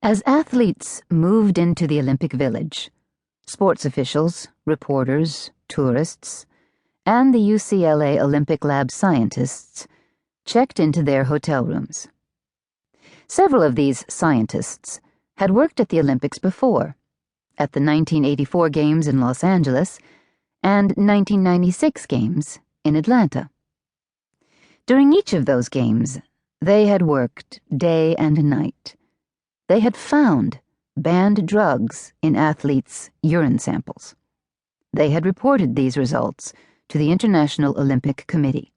As athletes moved into the Olympic Village, sports officials, reporters, tourists, and the UCLA Olympic Lab scientists checked into their hotel rooms. Several of these scientists had worked at the Olympics before, at the 1984 Games in Los Angeles and 1996 Games in Atlanta. During each of those games, they had worked day and night. They had found banned drugs in athletes' urine samples. They had reported these results to the International Olympic Committee.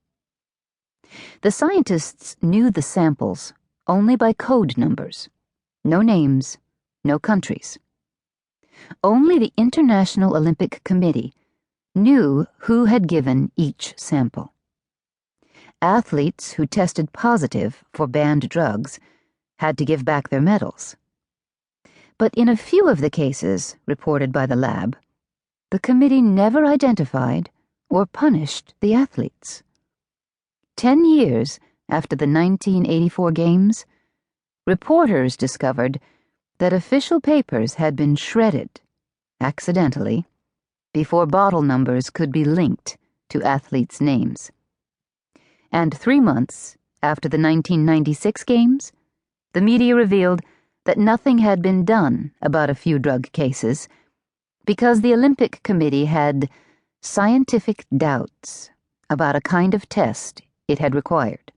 The scientists knew the samples only by code numbers. No names, no countries. Only the International Olympic Committee knew who had given each sample. Athletes who tested positive for banned drugs had to give back their medals. But in a few of the cases reported by the lab, the committee never identified or punished the athletes. 10 years after the 1984 Games, reporters discovered that official papers had been shredded, accidentally, before bottle numbers could be linked to athletes' names. And 3 months after the 1996 Games, the media revealed that nothing had been done about a few drug cases because the Olympic Committee had scientific doubts about a kind of test it had required.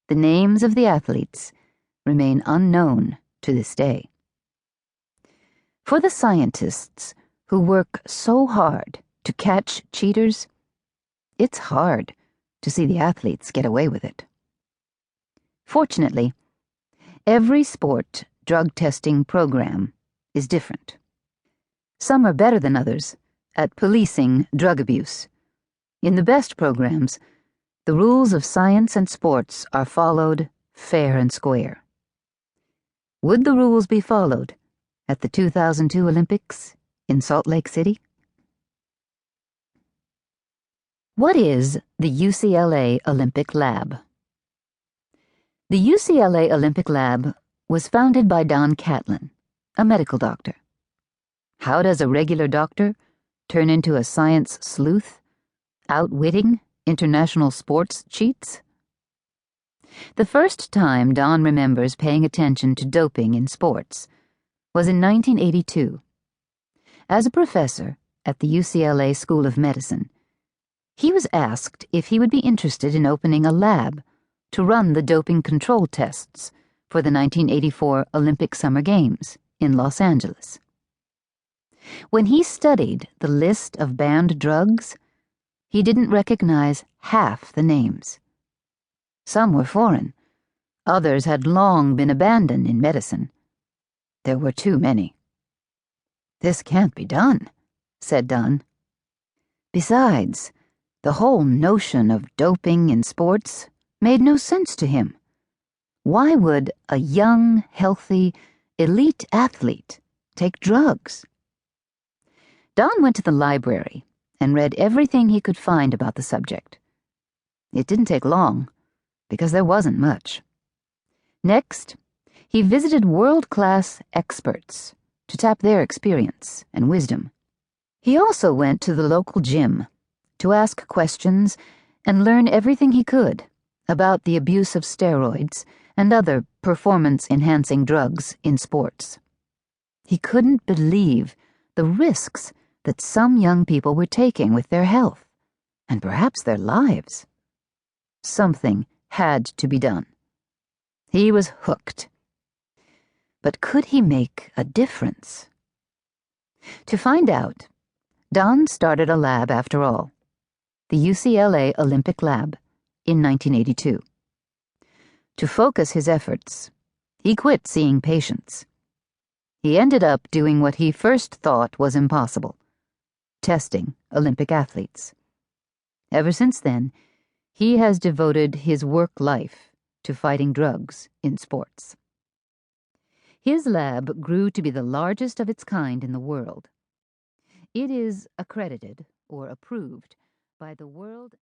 The names of the athletes remain unknown to this day. For the scientists who work so hard to catch cheaters, it's hard to see the athletes get away with it. Fortunately, every sport drug testing program is different. Some are better than others at policing drug abuse. In the best programs, the rules of science and sports are followed fair and square. Would the rules be followed at the 2002 Olympics in Salt Lake City? What is the UCLA Olympic Lab? The UCLA Olympic Lab was founded by Don Catlin, a medical doctor. How does a regular doctor turn into a science sleuth, outwitting international sports cheats? The first time Don remembers paying attention to doping in sports was in 1982. As a professor at the UCLA School of Medicine, he was asked if he would be interested in opening a lab to run the doping control tests for the 1984 Olympic Summer Games in Los Angeles. When he studied the list of banned drugs, he didn't recognize half the names. Some were foreign. Others had long been abandoned in medicine. There were too many. "This can't be done," said Don. Besides, the whole notion of doping in sports made no sense to him. Why would a young, healthy, elite athlete take drugs? Don went to the library and read everything he could find about the subject. It didn't take long, because there wasn't much. Next, he visited world-class experts to tap their experience and wisdom. He also went to the local gym to ask questions and learn everything he could about the abuse of steroids and other performance-enhancing drugs in sports. He couldn't believe the risks that some young people were taking with their health, and perhaps their lives. Something had to be done. He was hooked. But could he make a difference? To find out, Don started a lab after all, the UCLA Olympic Lab, in 1982. To focus his efforts, he quit seeing patients. He ended up doing what he first thought was impossible: testing Olympic athletes. Ever since then, he has devoted his work life to fighting drugs in sports. His lab grew to be the largest of its kind in the world. It is accredited or approved by the World